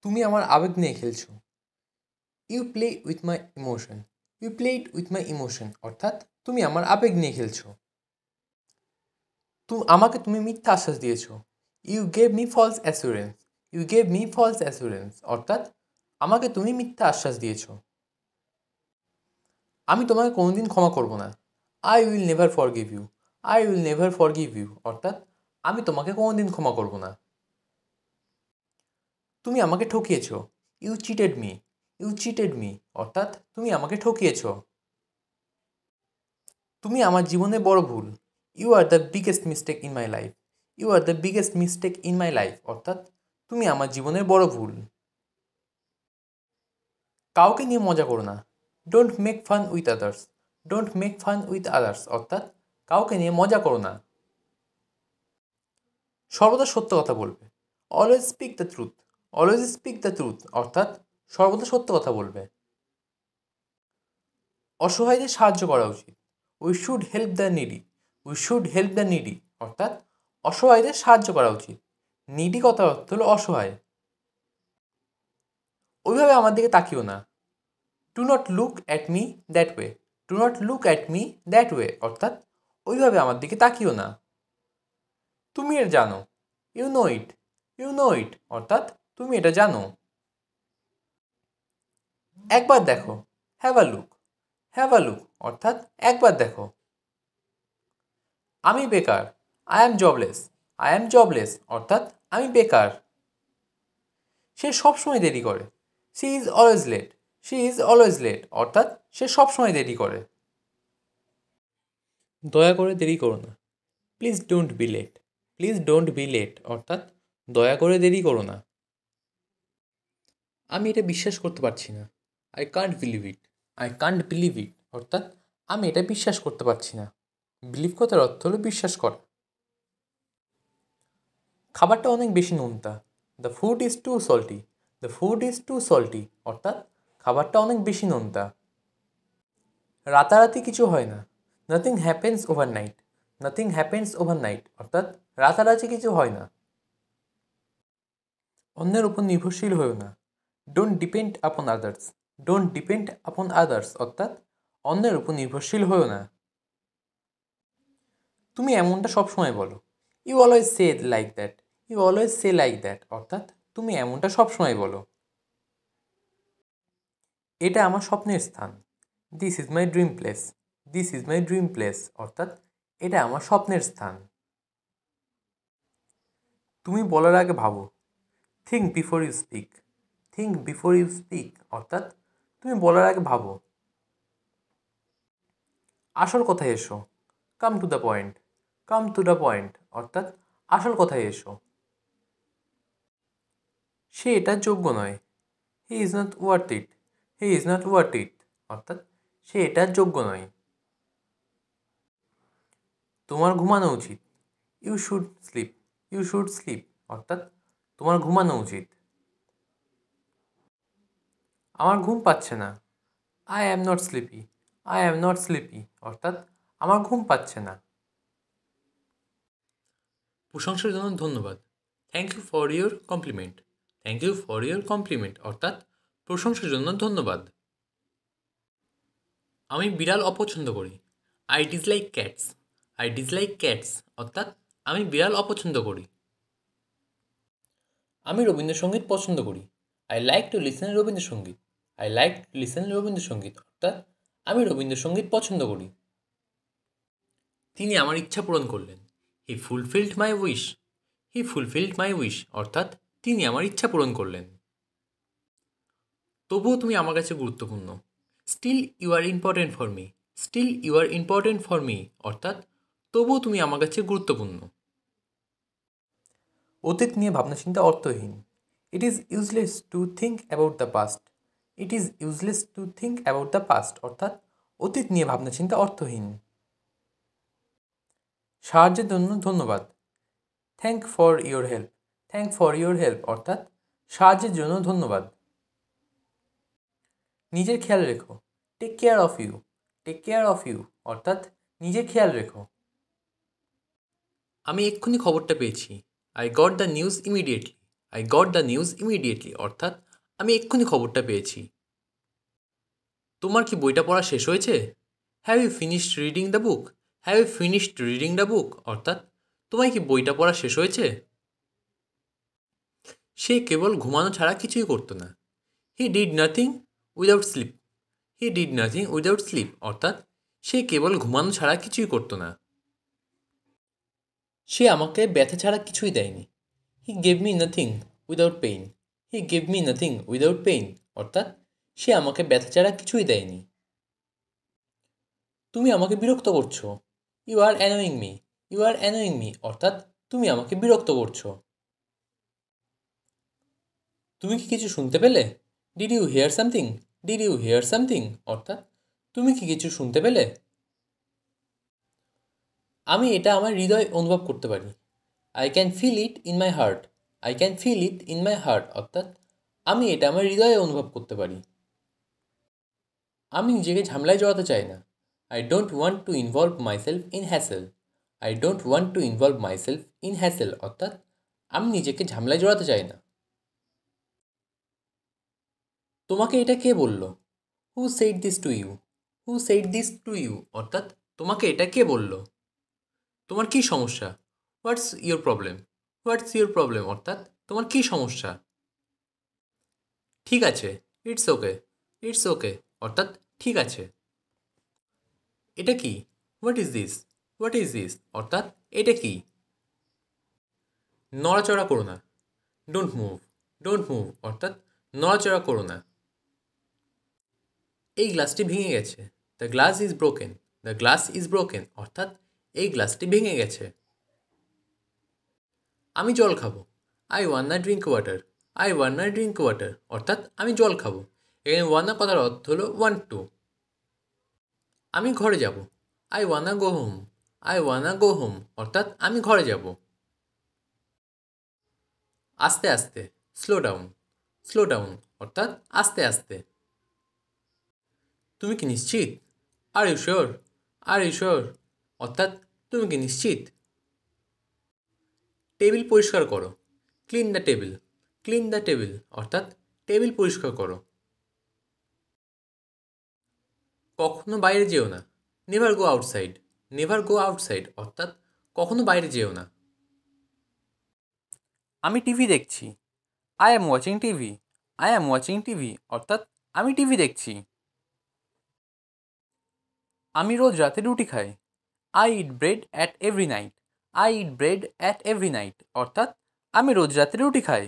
তুমি আমার আবেগ নিয়ে খেলছো। You play with my emotion. You played with my emotion অর্থাৎ তুমি আমার আবেগ নিয়ে খেলছো। আমাকে তুমি মিথ্যা আশ্বাস দিয়েছো। You gave me false assurance. You gave me false assurance অর্থাৎ আমাকে তুমি মিথ্যা আশ্বাস দিয়েছো। আমি তোমাকে কোনোদিন ক্ষমা করব না। I will never forgive you. I will never forgive you অর্থাৎ আমি তোমাকে কোনোদিন ক্ষমা করব না। তুমি আমাকে ঠকিয়েছো। You cheated me. You cheated me অর্থাৎ তুমি আমাকে ঠকিয়েছো। তুমি আমার জীবনে বড় ভুল। You are the biggest mistake in my life. You are the biggest mistake in my life অর্থাৎ তুমি আমার জীবনের বড় ভুল। কাউকে নিয়ে মজা করো না। Don't make fun with others. Don't make fun with others অর্থাৎ কাউকে নিয়ে মজা করো না। সর্বদা সত্য কথা বলবে। Always speak the truth. Always speak the truth অর্থাৎ সর্বদা সত্য কথা বলবে। অসহায়দের সাহায্য করা উচিত। We should help the needy. We should help the needy অর্থাৎ অসহায়দের সাহায্য করা উচিত। নিডি কথার অর্থ হলো অসহায়। ওইভাবে আমার দিকে তাকিও না। Do not look at me that way. Do not look at me that way অর্থাৎ ওইভাবে আমার দিকে তাকিও না। তুমি এটা জানো। You know it. You know it অর্থাৎ তুমি এটা জানো। একবার দেখো। Have a look. Have a look অর্থাৎ একবার দেখো। আমি বেকার। I am jobless. I am jobless অর্থাৎ আমি বেকার। সে সবসময় দেরি করে। She is always late. She is always late অর্থাৎ সে সবসময় দেরি করে। দয়া করে দেরি করো না। Please don't be late. Please don't be late অর্থাৎ দয়া করে দেরি করো না। আমি এটা বিশ্বাস করতে পারছি না। I can't believe it. I can't believe it অর্থাৎ আমি এটা বিশ্বাস করতে পারছি না। বিলিভ কথার অর্থ হলো বিশ্বাস করা। খাবারটা অনেক বেশি নোনতা। The food is too salty. The food is too salty অর্থাৎ খাবারটা অনেক বেশি নোনতা। রাতারাতি কিছু হয় না। Nothing happens overnight. Nothing happens overnight অর্থাৎ রাতারাতি কিছু হয় না। অন্যের উপর নির্ভরশীল হয়েও না। ডোন্ট ডিপেন্ড আপন আদার্স। ডোন্ট ডিপেন্ড আপন আদার্স অর্থাৎ অন্যের উপর নির্ভরশীল হয়েও না। তুমি এমনটা সবসময় বলো। You always say like that. You always say like that অর্থাৎ তুমি এমনটা সবসময় বলো। এটা আমার স্বপ্নের স্থান। This is my dream place. This is my dream place অর্থাৎ এটা আমার স্বপ্নের স্থান। তুমি বলার আগে ভাবো। Think before you speak. Think before you speak অর্থাৎ তুমি বলার আগে ভাবো। আসল কথায় এসো। Come to the point. Come to the point অর্থাৎ আসল কথায় এসো। সে এটার যোগ্য নয়। He is not worth it. He is not worth it অর্থাৎ সে এটার যোগ্য নয়। তোমার ঘুমানো উচিত। You should sleep. You should sleep অর্থাৎ তোমার ঘুমানো উচিত। আমার ঘুম পাচ্ছে না। I am not sleepy. I am not sleepy অর্থাৎ আমার ঘুম পাচ্ছে না। প্রশংসার জন্য ধন্যবাদ। Thank you for your compliment. Thank you for your compliment অর্থাৎ প্রশংসার জন্য ধন্যবাদ। আমি বিড়াল অপছন্দ করি। I dislike cats. I dislike cats অর্থাৎ আমি বিড়াল অপছন্দ করি। আমি রবীন্দ্রসঙ্গীত পছন্দ করি। I like to listen Rabindrasangeet. I like to listen Rabindrasangeet অর্থাৎ আমি রবীন্দ্রসঙ্গীত পছন্দ করি। তিনি আমার ইচ্ছা পূরণ করলেন। হি ফুলফিল্ড মাই উইশ। হি ফুলফিল্ড মাই উইশ অর্থাৎ তিনি আমার ইচ্ছা পূরণ করলেন। তবুও তুমি আমার কাছে গুরুত্বপূর্ণ। Still you are important for me. Still you are important for me অর্থাৎ তবুও তুমি আমার কাছে গুরুত্বপূর্ণ। অতীত নিয়ে ভাবনাচিন্তা অর্থহীন। It is useless to think about the past. It is useless to think about the past অর্থাৎ অতীত নিয়ে ভাবনাচিন্তা অর্থহীন। সাহায্যের জন্য ধন্যবাদ। Thank for your help. Thank for your help অর্থাৎ সাহায্যের জন্য ধন্যবাদ। নিজের খেয়াল রেখো। Take care of you. Take care of you অর্থাৎ নিজের খেয়াল রেখো। আমি এক্ষুনি খবরটা পেয়েছি। I got the news immediately. I got the news immediately অর্থাৎ আমি এক্ষুনি খবরটা পেয়েছি। তোমার কি বইটা পড়া শেষ হয়েছে? Have you finished reading the book? Have you finished reading the book অর্থাৎ তোমার কি বইটা পড়া শেষ হয়েছে? সে কেবল ঘুমানো ছাড়া কিছুই করতো না। He did nothing without sleep. He did nothing without sleep অর্থাৎ সে কেবল ঘুমানো ছাড়া কিছুই করতো না। সে আমাকে ব্যথা ছাড়া কিছুই দেয়নি। He gave me nothing without pain. He gave me nothing without pain অর্থাৎ সে আমাকে ব্যথা ছাড়া কিছুই দেয়নি। তুমি আমাকে বিরক্ত করছো। You are annoying me. You are annoying me অর্থাৎ তুমি আমাকে বিরক্ত করছো। তুমি কি কিছু শুনতে পেলে? Did you hear something? Did you hear something অর্থাৎ তুমি কি কিছু শুনতে পেলে? আমি এটা আমার হৃদয়ে অনুভব করতে পারি। I can feel it in my heart. I can feel it in my heart অর্থাৎ আমি এটা আমার হৃদয়ে অনুভব করতে পারি। আমি নিজেকে ঝামেলায় জড়াতে চাই না। I don't want to involve myself in hassle. I don't want to involve myself in hassle অর্থাৎ আমি নিজেকে ঝামেলায় জড়াতে চাই না। তোমাকে এটা কে বলল? Who said this to you? Who said this to you অর্থাৎ তোমাকে এটা কে বলল? তোমার কী সমস্যা? What's your problem? What's your problem অর্থাৎ তোমার কী সমস্যা? ঠিক আছে, ইটস ওকে। ইটস ওকে অর্থাৎ ঠিক আছে। এটা কি? What is this? What is this অর্থাৎ এটা কি? নড়াচড়া করো না। Don't move. ডোন্ট মুভ অর্থাৎ নড়াচড়া করো না। এই গ্লাসটি ভেঙে গেছে। The glass is broken. The glass is broken অর্থাৎ এই গ্লাসটি ভেঙে গেছে। আমি জল খাবো। I ওয়ান্না drink water. I ওয়ান্না drink water অর্থাৎ আমি জল খাবো। এখানে ওয়ান্না কথার অর্থ হলো ওয়ান টু। আমি ঘরে যাব। I ওয়ান্না go home. I ওয়ান্না go home অর্থাৎ আমি ঘরে যাব। আস্তে আস্তে, স্লো ডাউন। স্লো ডাউন অর্থাৎ আস্তে আস্তে। তুমি কি নিশ্চিত? Are you sure? Are you sure অর্থাৎ তুমি কি নিশ্চিত? টেবিল পরিষ্কার করো। Clean the table. Clean the table অর্থাৎ টেবিল পরিষ্কার করো। কখনো বাইরে যেও না। Never go outside. Never go outside অর্থাৎ কখনো বাইরে যেও না। আমি টিভি দেখছি। I am watching TV. I am watching TV অর্থাৎ আমি টিভি দেখছি। আমি রোজ রাতে রুটি খাই। I eat bread at every night. I eat bread at every night অর্থাৎ আমি রোজ রাতে রুটি খাই।